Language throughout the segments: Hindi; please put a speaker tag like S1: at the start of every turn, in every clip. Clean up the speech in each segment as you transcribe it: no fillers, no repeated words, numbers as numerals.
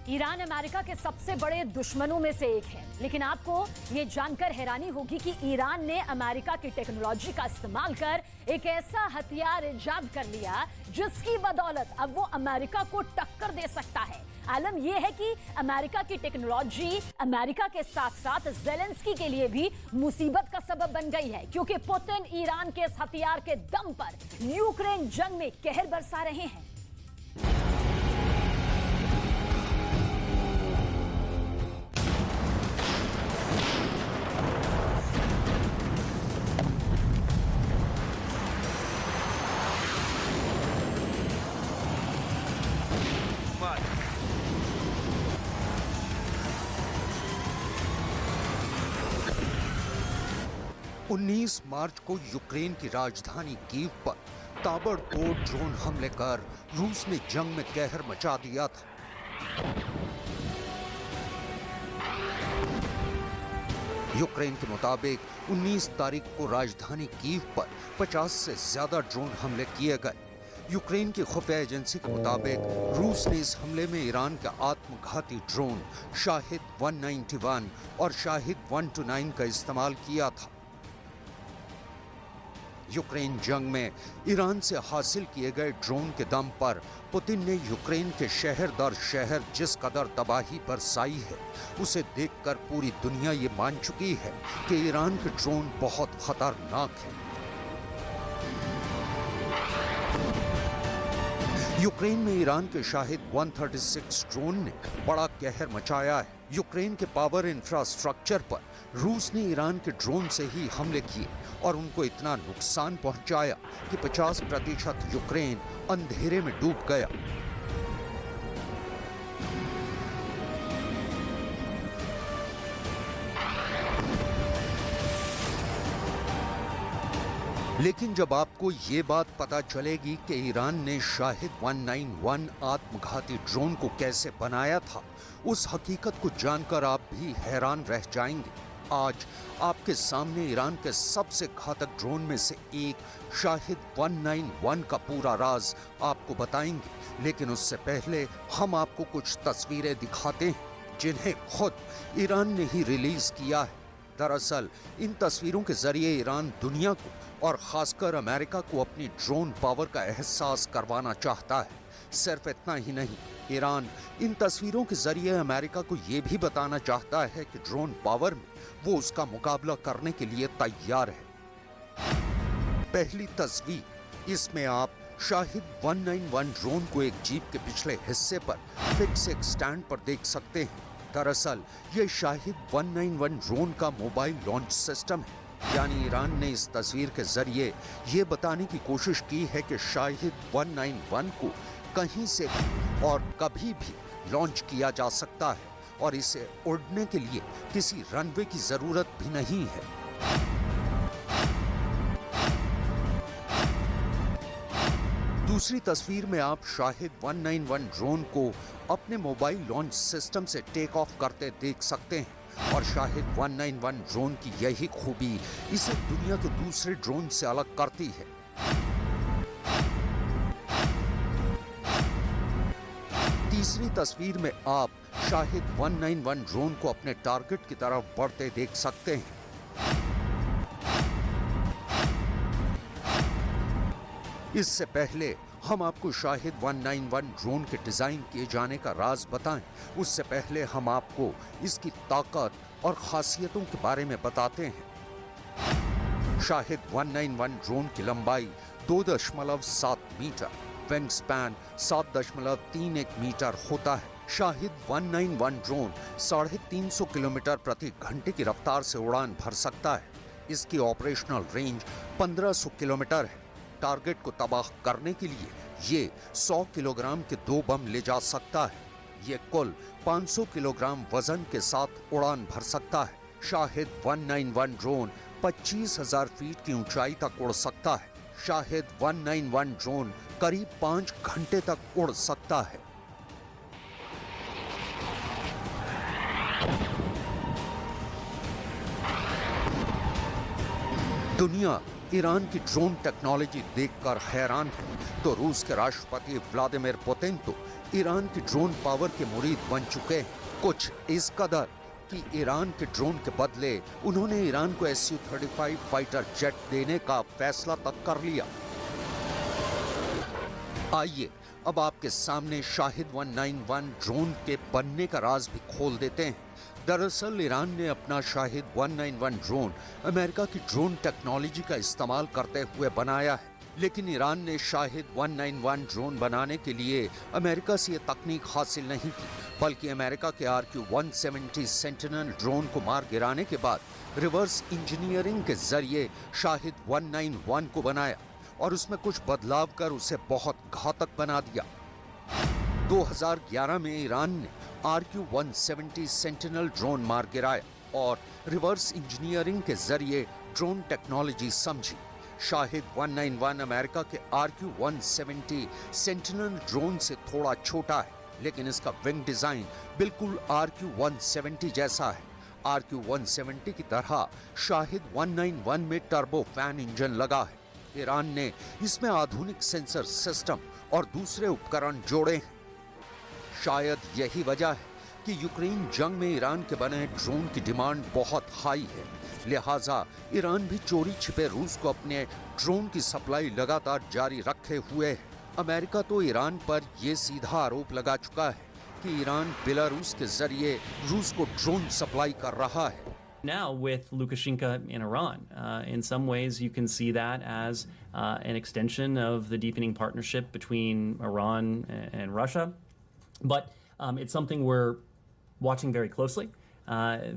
S1: ईरान अमेरिका के सबसे बड़े दुश्मनों में से एक है, लेकिन आपको ये जानकर हैरानी होगी कि ईरान ने अमेरिका की टेक्नोलॉजी का इस्तेमाल कर एक ऐसा हथियार इजाद कर लिया जिसकी बदौलत अब वो अमेरिका को टक्कर दे सकता है। आलम यह है कि अमेरिका की टेक्नोलॉजी अमेरिका के साथ साथ ज़ेलेंस्की के लिए भी मुसीबत का सबब बन गई है, क्योंकि पुतिन ईरान के इस हथियार के दम पर यूक्रेन जंग में कहर बरसा रहे हैं।
S2: उन्नीस मार्च को यूक्रेन की राजधानी कीव पर ताबड़तोड़ ड्रोन हमले कर रूस ने जंग में कहर मचा दिया था। यूक्रेन के मुताबिक 19 तारीख को राजधानी कीव पर 50 से ज्यादा ड्रोन हमले किए गए। यूक्रेन की खुफिया एजेंसी के मुताबिक रूस ने इस हमले में ईरान का आत्मघाती ड्रोन शाहिद 191 और शाहिद 129 का इस्तेमाल किया था। यूक्रेन जंग में ईरान से हासिल किए गए ड्रोन के दम पर पुतिन ने यूक्रेन के शहर दर शहर जिस कदर तबाही बरसाई है, उसे देखकर पूरी दुनिया ये मान चुकी है कि ईरान के ड्रोन बहुत खतरनाक हैं। यूक्रेन में ईरान के शाहिद 136 ड्रोन ने बड़ा कहर मचाया है। यूक्रेन के पावर इंफ्रास्ट्रक्चर पर रूस ने ईरान के ड्रोन से ही हमले किए और उनको इतना नुकसान पहुंचाया कि 50% यूक्रेन अंधेरे में डूब गया। लेकिन जब आपको ये बात पता चलेगी कि ईरान ने शाहिद 191 आत्मघाती ड्रोन को कैसे बनाया था, उस हकीकत को जानकर आप भी हैरान रह जाएंगे। आज आपके सामने ईरान के सबसे घातक ड्रोन में से एक शाहिद 191 का पूरा राज आपको बताएंगे। लेकिन उससे पहले हम आपको कुछ तस्वीरें दिखाते हैं जिन्हें खुद ईरान ने ही रिलीज किया है। दरअसल इन तस्वीरों के जरिए ईरान दुनिया को और खासकर अमेरिका को अपनी ड्रोन पावर का एहसास करवाना चाहता है। सिर्फ इतना ही नहीं, ईरान इन तस्वीरों के जरिए अमेरिका को ये भी बताना चाहता है कि ड्रोन पावर में वो उसका मुकाबला करने के लिए तैयार है। पहली तस्वीर, इसमें आप शाहिद 191 ड्रोन को एक जीप के पिछले हिस्से पर फिक्स एक स्टैंड पर देख सकते हैं। दरअसल ये शाहिद 191 ड्रोन का मोबाइल लॉन्च सिस्टम है। यानी ईरान ने इस तस्वीर के जरिए ये बताने की कोशिश की है कि शाहिद 191 को कहीं से भी और कभी भी लॉन्च किया जा सकता है और इसे उड़ने के लिए किसी रनवे की जरूरत भी नहीं है। दूसरी तस्वीर में आप शाहिद 191 ड्रोन को अपने मोबाइल लॉन्च सिस्टम से टेक ऑफ करते देख सकते हैं और शाहिद 191 ड्रोन की यही खूबी इसे दुनिया के दूसरे ड्रोन से अलग करती है। तीसरी तस्वीर में आप शाहिद 191 ड्रोन को अपने टारगेट की तरफ बढ़ते देख सकते हैं। इससे पहले हम आपको शाहिद 191 ड्रोन के डिजाइन किए जाने का राज बताएं, उससे पहले हम आपको इसकी ताकत और खासियतों के बारे में बताते हैं। शाहिद 191 ड्रोन की लंबाई 2.7 मीटर, विंग स्पैन 7.31 मीटर होता है। शाहिद 191 ड्रोन 350 किलोमीटर प्रति घंटे की रफ्तार से उड़ान भर सकता है। इसकी ऑपरेशनल रेंज 1500 किलोमीटर है। टारगेट को तबाह करने के लिए ये 100 किलोग्राम के 2 बम ले जा सकता है। ये कुल 500 किलोग्राम वजन के साथ उड़ान भर सकता है। शाहिद 191 ड्रोन 25,000 फीट की ऊंचाई तक उड़ सकता है। शाहिद 191 ड्रोन करीब 5 घंटे तक उड़ सकता है। दुनिया ईरान की ड्रोन टेक्नोलॉजी देखकर हैरान हैं, तो रूस के राष्ट्रपति व्लादिमीर पुतिन तो ईरान की ड्रोन पावर के मुरीद बन चुके हैं। कुछ इस कदर कि ईरान के ड्रोन के बदले उन्होंने ईरान को Su-35 फाइटर जेट देने का फैसला तक कर लिया। आइए अब आपके सामने शाहिद 191 ड्रोन के बनने का राज भी खोल देते हैं। दरअसल ईरान ने अपना शाहिद 191 ड्रोन अमेरिका की ड्रोन टेक्नोलॉजी का इस्तेमाल करते हुए बनाया है, लेकिन ईरान ने शाहिद 191 ड्रोन बनाने के लिए अमेरिका से ये तकनीक हासिल नहीं की, बल्कि अमेरिका के RQ-170 सेंटिनल ड्रोन को मार गिराने के बाद रिवर्स इंजीनियरिंग के जरिए शाहिद 191 को बनाया और उसमें कुछ बदलाव कर उसे बहुत घातक बना दिया। 2011 में ईरान ने RQ-170 सेंटिनल ड्रोन मार गिराया और रिवर्स इंजीनियरिंग के जरिए ड्रोन टेक्नोलॉजी समझी। शाहिद 191 अमेरिका के RQ-170 सेंटिनल ड्रोन से थोड़ा छोटा है, लेकिन इसका विंग डिजाइन बिल्कुल RQ-170 जैसा है। RQ-170 की तरह शाहिद 191 में टर्बो फैन इंजन लगा है। ईरान ने इसमें आधुनिक सेंसर सिस्टम और दूसरे उपकरण जोड़े हैं। शायद यही वजह है कि यूक्रेन जंग में ईरान के बने ड्रोन की डिमांड बहुत हाई है, लिहाजा ईरान भी चोरी छिपे रूस को अपने ड्रोन की सप्लाई लगातार जारी रखे हुए है। अमेरिका तो ईरान पर यह सीधा आरोप लगा चुका है कि ईरान बेलारूस के जरिए रूस को ड्रोन सप्लाई कर रहा है।
S3: Now with Lukashenko in Iran, in some ways you can see that as an extension of the deepening partnership between Iran and Russia, but it's something we're watching very closely.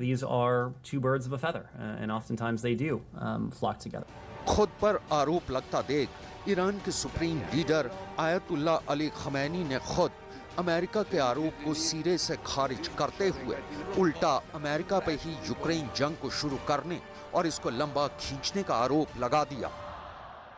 S3: These are two birds of a feather, and oftentimes they do flock together.
S2: खुद पर आरोप लगता देख ईरान के सुप्रीम लीडर आयतुल्ला अली खमैनी ने खुद अमेरिका के आरोप को सिरे से खारिज करते हुए उल्टा अमेरिका पे ही यूक्रेन जंग को शुरू करने और इसको लंबा खींचने का आरोप लगा दिया।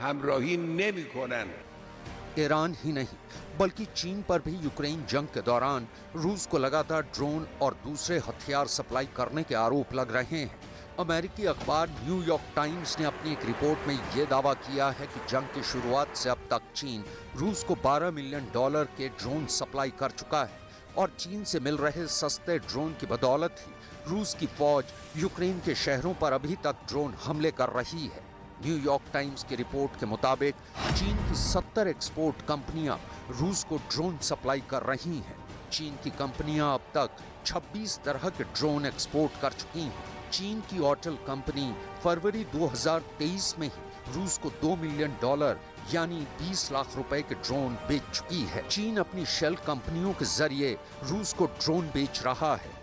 S4: हमराही नहीं कोनन।
S2: ईरान ही नहीं बल्कि चीन पर भी यूक्रेन जंग के दौरान रूस को लगातार ड्रोन और दूसरे हथियार सप्लाई करने के आरोप लग रहे हैं। अमेरिकी अखबार न्यूयॉर्क टाइम्स ने अपनी एक रिपोर्ट में यह दावा किया है कि जंग की शुरुआत से अब तक चीन रूस को $12 मिलियन के ड्रोन सप्लाई कर चुका है और चीन से मिल रहे सस्ते ड्रोन की बदौलत ही रूस की फौज यूक्रेन के शहरों पर अभी तक ड्रोन हमले कर रही है। न्यूयॉर्क टाइम्स की रिपोर्ट के मुताबिक चीन की 70 एक्सपोर्ट कंपनियां रूस को ड्रोन सप्लाई कर रही हैं। चीन की कंपनियां अब तक 26 तरह के ड्रोन एक्सपोर्ट कर चुकी हैं। चीन की ऑटल कंपनी फरवरी 2023 में ही रूस को $2 मिलियन यानी 20 लाख रुपए के ड्रोन बेच चुकी है। चीन अपनी शेल कंपनियों के जरिए रूस को ड्रोन बेच रहा है।